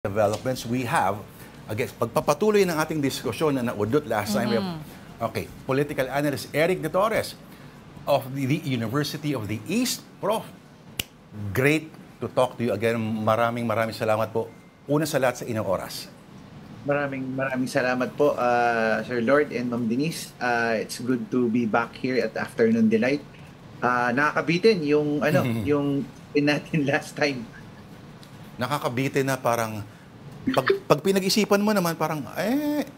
developments we have. Again, pagpapatuloy ng ating diskusyon na naudot last time, we have, okay, political analyst Eric De Torres of the University of the East. Prof, great to talk to you again. Maraming salamat po. Una sa lahat sa inyong oras. Maraming salamat po, Sir Lord and Ma'am Denise. It's good to be back here at Afternoon Delight. Nakakabitin yung yung natin last time. Nakakabitin na parang pag pinag-isipan mo naman parang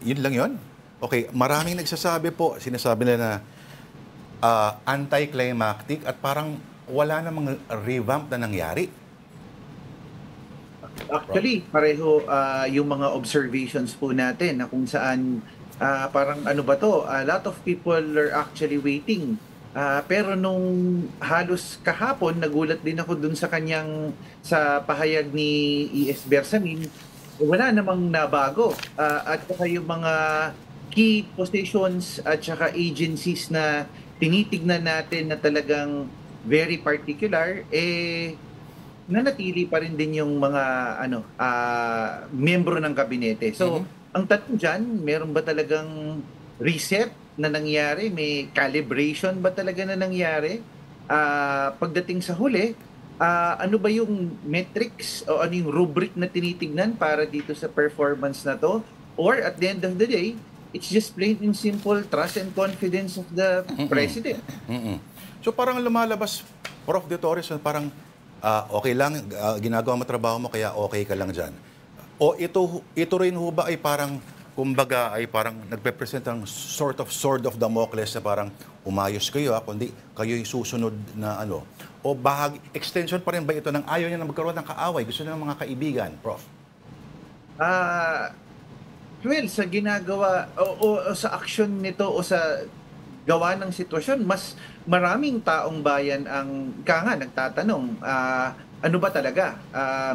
yun lang yun. Okay, maraming nagsasabi po, sinasabi nila na anticlimactic at parang wala namang revamp na nangyari. Actually, pareho yung mga observations po natin na kung saan parang ano ba to, a lot of people are actually waiting. Pero nung halos kahapon, nagulat din ako dun sa sa pahayag ni E.S. Bersamin, wala namang nabago. At saka yung mga key positions at saka agencies na tinitignan natin na talagang very particular, nanatili pa rin din yung mga membro ng kabinete. So, ang tanong dyan, meron ba talagang reset na nangyari? May calibration ba talaga na nangyari? Pagdating sa huli, ano ba yung metrics o ano yung rubric na tinitignan para dito sa performance na to? Or at the end of the day, it's just plain and simple trust and confidence of the President. So parang lumalabas, Prof. De Torres, parang okay lang, ginagawa mo trabaho mo, kaya okay ka lang dyan. O ito rin ho ba ay parang, kumbaga ay parang nagpe-present ang sort of sword of Damocles na parang umayos kayo, kundi kayo yung susunod na ano. O extension pa rin ba ito ng ayaw niya na magkaroon ng kaaway? Gusto niya ng mga kaibigan, Prof? Well, sa ginagawa o sa action nito o sa gawa ng sitwasyon, mas maraming taong bayan ang nagtatanong, ano ba talaga?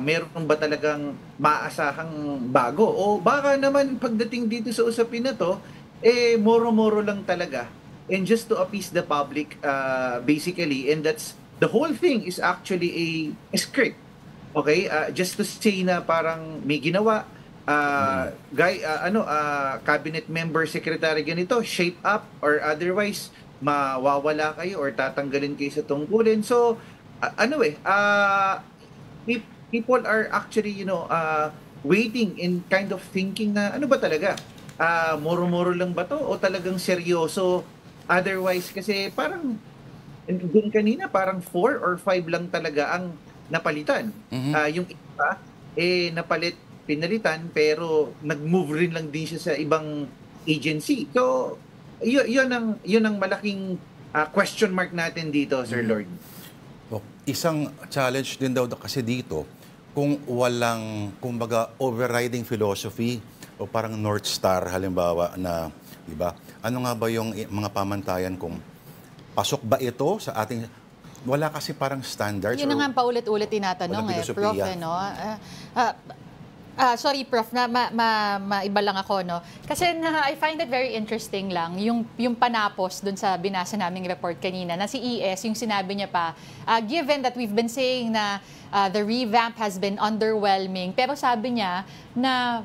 Meron ba talagang maasahang bago? O baka naman pagdating dito sa usapin na to, moro-moro lang talaga. And just to appease the public, basically, and that's, the whole thing is actually a script. Okay? Just to say na parang may ginawa, cabinet member, secretary ganito, shape up or otherwise mawawala kayo or tatanggalin kayo sa tungkulin. So people are actually waiting and kind of thinking na ano ba talaga, moro-moro lang ba to o talagang seryoso? Otherwise kasi parang doon kanina parang 4 or 5 lang talaga ang napalitan. Yung iba pinalitan pero nag-move rin lang din siya sa ibang agency. So yun ang malaking question mark natin dito, Sir Lord. Isang challenge din daw kasi dito kung walang, kumbaga, overriding philosophy o parang North Star halimbawa na, di ba? Ano nga ba yung mga pamantayan kung pasok ba ito sa ating, wala kasi parang standards? Yun na nga paulit-ulit tinatanong Prof, no? Sorry, Prof, maiba lang ako, no? Kasi I find it very interesting lang, yung panapos dun sa binasa naming report kanina, na si ES, yung sinabi niya pa, given that we've been saying na the revamp has been underwhelming, pero sabi niya na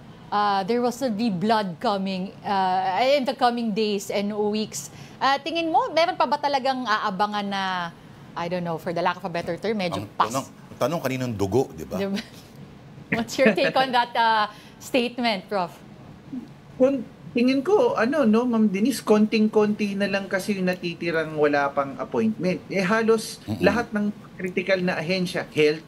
there will still be blood coming in the coming days and weeks. Tingin mo, meron pa ba talagang aabangan na, I don't know, for the lack of a better term, medyo Tanong kaninong dugo, di ba? What's your take on that statement, Prof? Tingin ko, Ma'am Denise, konting-konti na lang kasi yung natitirang wala pang appointment. Halos lahat ng critical na ahensya, health,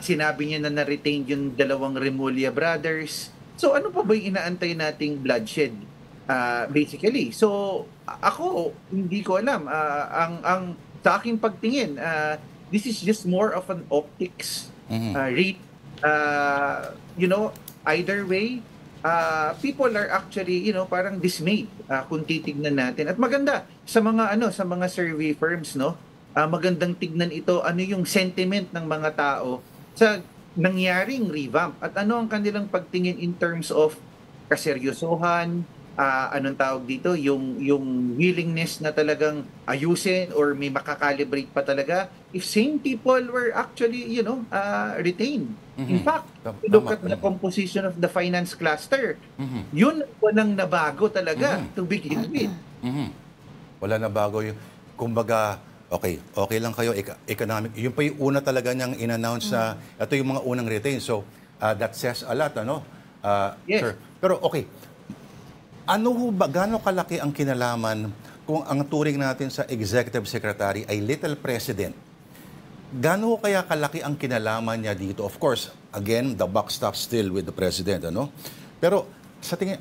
sinabi niya na na-retain yung 2 Remulla brothers. So ano pa ba yung inaantay nating bloodshed? Basically. So ako, hindi ko alam. Ang sa aking pagtingin, this is just more of an optics rate. Either way, people are actually, parang dismayed kung titignan natin. At maganda sa mga survey firms, no? Magandang tignan ito, ano yung sentiment ng mga tao sa nangyaring revamp at ano ang kanilang pagtingin in terms of kaseryosohan, anong tawag dito, yung willingness na talagang ayusin or may makakalibrate pa talaga if same people were actually, retained. In fact, if you look at the composition of the finance cluster, yun walang nabago talaga to begin with. Wala na bago yung, kumbaga, okay lang kayo, economic. Yun pa yung una talaga niyang in-announce na ito yung mga unang retain. So, that says a lot, ano? Yes. Sir. Pero okay, gaano kalaki ang kinalaman kung ang turing natin sa executive secretary ay little president? Gaano kaya kalaki ang kinalaman niya dito? Of course, again, the buck stops still with the president, ano? Pero sa tingin,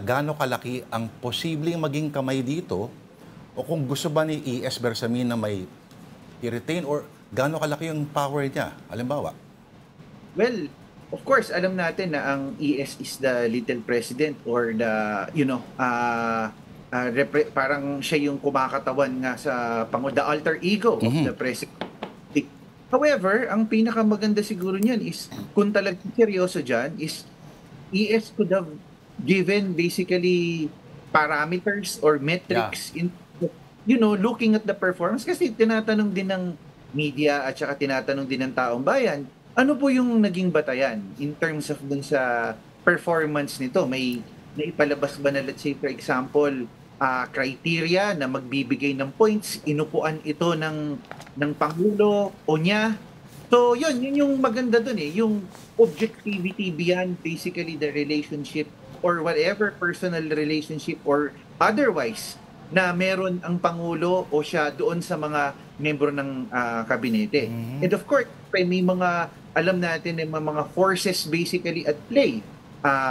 gaano kalaki ang posibleng maging kamay dito? O kung gusto ba ni E.S. Bersamin na may i-retain or gaano kalaki yung power niya? Halimbawa. Well, of course, alam natin na ang ES is the little president or the, parang siya yung kumakatawan nga sa the alter ego of the president. However, ang pinakamaganda siguro niyan is, kung talagang seryoso dyan, is ES could have given basically parameters or metrics in, looking at the performance. Kasi tinatanong din ng media at saka tinatanong din ng taong bayan, ano po yung naging batayan in terms of dun sa performance nito? May naipalabas ba na, let's say, for example, criteria na magbibigay ng points, inupuan ito ng Pangulo o niya? So, yun yung maganda dun yung objectivity beyond basically the relationship or whatever personal relationship or otherwise na meron ang Pangulo o siya doon sa mga membro ng kabinete. And of course, may mga alam natin na mga forces basically at play.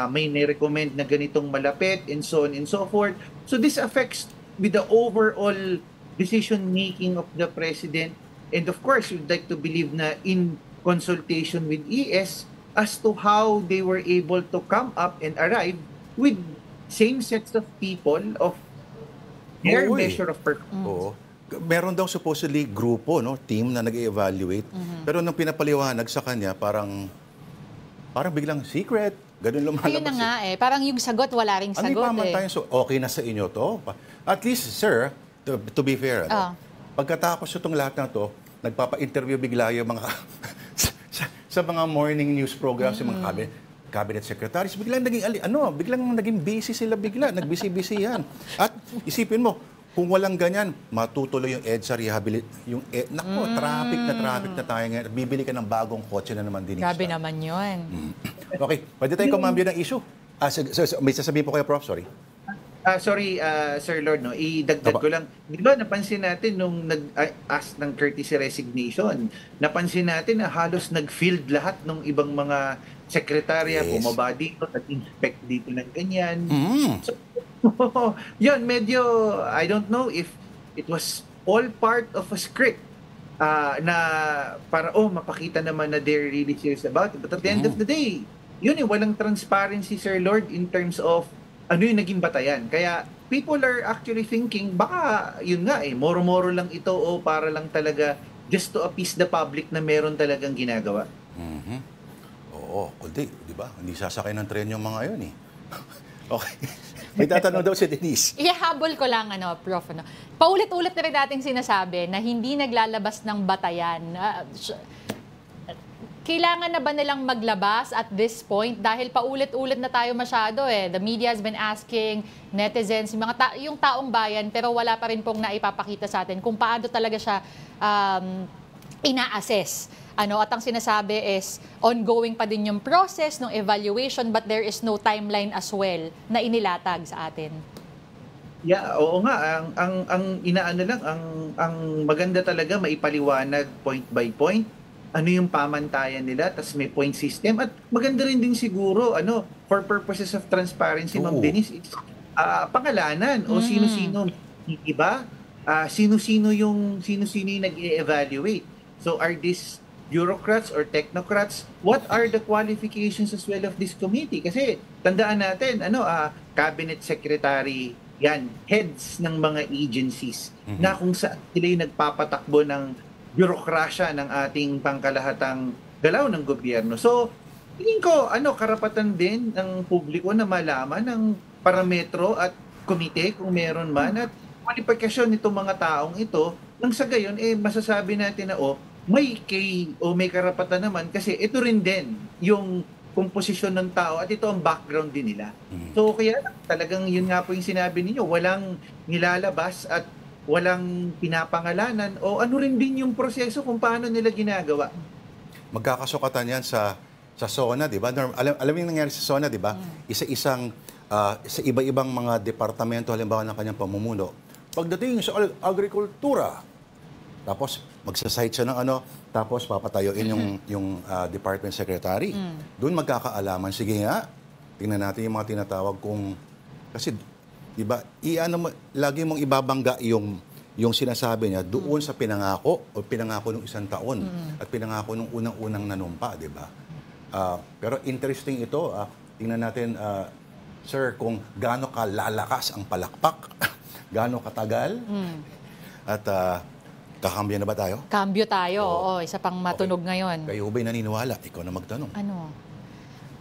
May nirecommend na ganitong malapit and so on and so forth. So this affects with the overall decision-making of the president. And of course, we'd like to believe na in consultation with ES as to how they were able to come up and arrive with same sets of people of their measure of performance. Oo. Meron daw supposedly grupo, team na nag-evaluate. Pero nung pinapaliwanag sa kanya, parang biglang secret. Ganun lumalabas. Ayun na nga Parang yung sagot, wala ring Ano sagot pamantayan? So, okay na sa inyo to? At least, sir, to be fair, pagkatapos itong lahat na to, nagpapa-interview bigla yung mga sa mga morning news programs, yung mga cabinet secretaries, biglang naging busy sila bigla, nagbisi-busy yan. At isipin mo, kung walang ganyan, matutuloy yung EDSA traffic na tayo ngayon. Bibili ka ng bagong kotse na naman din. Grabe naman yun. Okay, pwede tayong kumambyo ng issue. May sasabihin po kayo, Prof, sorry. Sorry, Sir Lord, idagdag ko lang. Di ba, napansin natin nung nag-ask ng courtesy resignation, napansin natin na halos nag-field lahat ng ibang mga sekretarya, bumaba dito, nag-inspect dito ng ganyan. So, yun, medyo, I don't know if it was all part of a script na para, mapakita naman na they're really serious about it. But at the end of the day, yun walang transparency, Sir Lord, in terms of ano yung naging batayan. Kaya people are actually thinking, baka yun nga moro-moro lang ito o para lang talaga just to appease the public na meron talagang ginagawa. Oo, kundi, di ba? Hindi sasakay ng tren yung mga yun Okay. May tatanong daw si Denise. Ihahabol ko lang, Prof. Paulit-ulit na rin dating sinasabi na hindi naglalabas ng batayan. Kailangan na ba nilang maglabas at this point? Dahil paulit-ulit na tayo masyado The media has been asking, netizens, yung taong bayan, pero wala pa rin pong naipapakita sa atin kung paano talaga siya ina-assess. At ang sinasabi is ongoing pa din yung process ng evaluation but there is no timeline as well na inilatag sa atin. Yeah, oo nga. Ang inaano lang, ang maganda talaga maipaliwanag point by point. Ano yung pamantayan nila, tas may point system. At maganda rin din siguro, for purposes of transparency, Ma'am Denise, it's pangalanan o sino-sino, iba? Sino-sino yung nag-evaluate. So are these bureaucrats or technocrats? What are the qualifications as well of this committee? Kasi tandaan natin, cabinet secretary, yan, heads ng mga agencies na kung saan sila yung nagpapatakbo ng bürokrasya ng ating pangkalahatang galaw ng gobyerno. So, tingin ko, karapatan din ng publiko na malaman ng parametro at komite kung meron man at kwalifikasyon nitong mga taong ito nang sa gayon, masasabi natin na, may karapatan naman kasi ito rin din yung komposisyon ng tao at ito ang background din nila. So kaya talagang yun nga po yung sinabi ninyo, walang nilalabas at walang pinapangalanan o ano rin din yung proseso kung paano nila ginagawa. Magkakasukatan yan sa SONA, di ba? Alam yung nangyari sa SONA, di ba? Isa-isang, sa iba-ibang mga departamento, halimbawa ng kanyang pamumuno, pagdating sa agrikultura, tapos magsasite siya ng tapos papatayuin yung department secretary. Doon magkakaalaman. Sige nga, tingnan natin yung mga tinatawag kung... Kasi, di ba, lagi mong ibabangga yung sinasabi niya doon sa pinangako o pinangako ng isang taon at pinangako ng unang-unang nanumpa, di ba? Pero interesting ito. Tingnan natin, sir, kung gaano kalalakas ang palakpak, gaano katagal, at kakambyo na ba tayo? Cambio tayo, oo. Isa pang matunog ngayon. Kayo ba'y naniniwala? Ikaw na magtanong. Ano?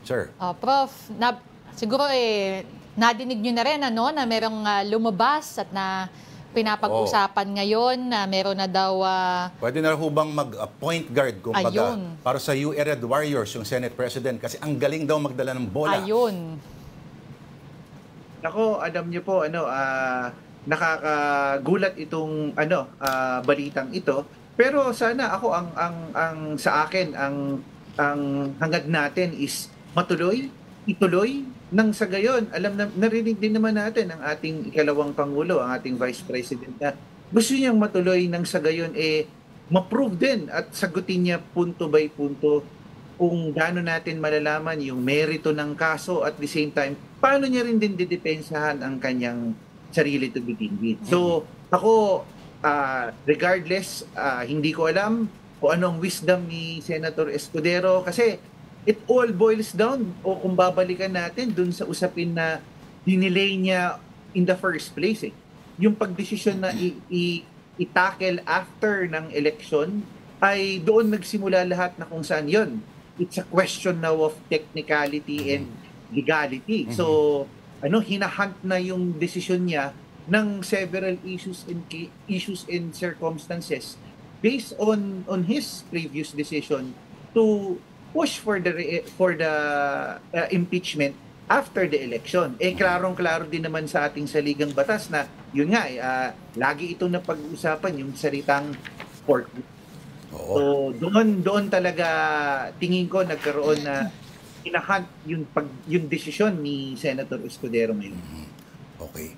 Sir. Prof, siguro nadinig nyo na rin na merong lumabas at na pinapag-usapan ngayon na meron na daw... Pwede na hubang mag-point guard kumbaga para sa URED Warriors, yung Senate President, kasi ang galing daw magdala ng bola. Ayun. Ako, alam niyo po, nakakagulat itong balitang ito. Pero sana ako ang sa akin ang hangad natin is ituloy nang sa gayon. Narinig din naman natin ang ating ikalawang pangulo, ang ating Vice President na gusto niyang matuloy nang sa gayon ma-prove din at sagutin niya punto by punto kung gaano natin malalaman yung merito ng kaso at the same time paano niya rin din didepensahan ang kanyang sarili to begin with. So, ako, regardless, hindi ko alam kung anong wisdom ni Senator Escudero kasi it all boils down o kung babalikan natin dun sa usapin na dinelay niya in the first place. Yung pagdesisyon na i-tackle after ng election ay doon nagsimula lahat na kung saan yon. It's a question now of technicality and legality. So, hinahunt na yung desisyon niya ng several issues and circumstances based on his previous decision to push for the impeachment after the election. Klarong-klaro din naman sa ating saligang batas na yun nga lagi itong napag-uusapan yung salitang court. So doon talaga tingin ko nagkaroon na hinahunt yung desisyon ni Senator Escudero ngayon. Okay.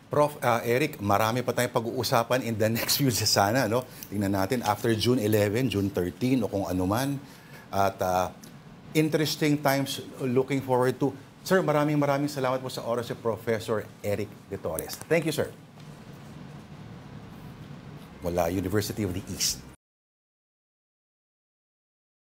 Prof. Eric, marami pa tayong pag-uusapan in the next few days sana, no? Tingnan natin after June 11, June 13 o kung ano man. At interesting times looking forward to. Sir, maraming salamat po sa oras si Professor Eric De Torres. Thank you, sir. Mula University of the East.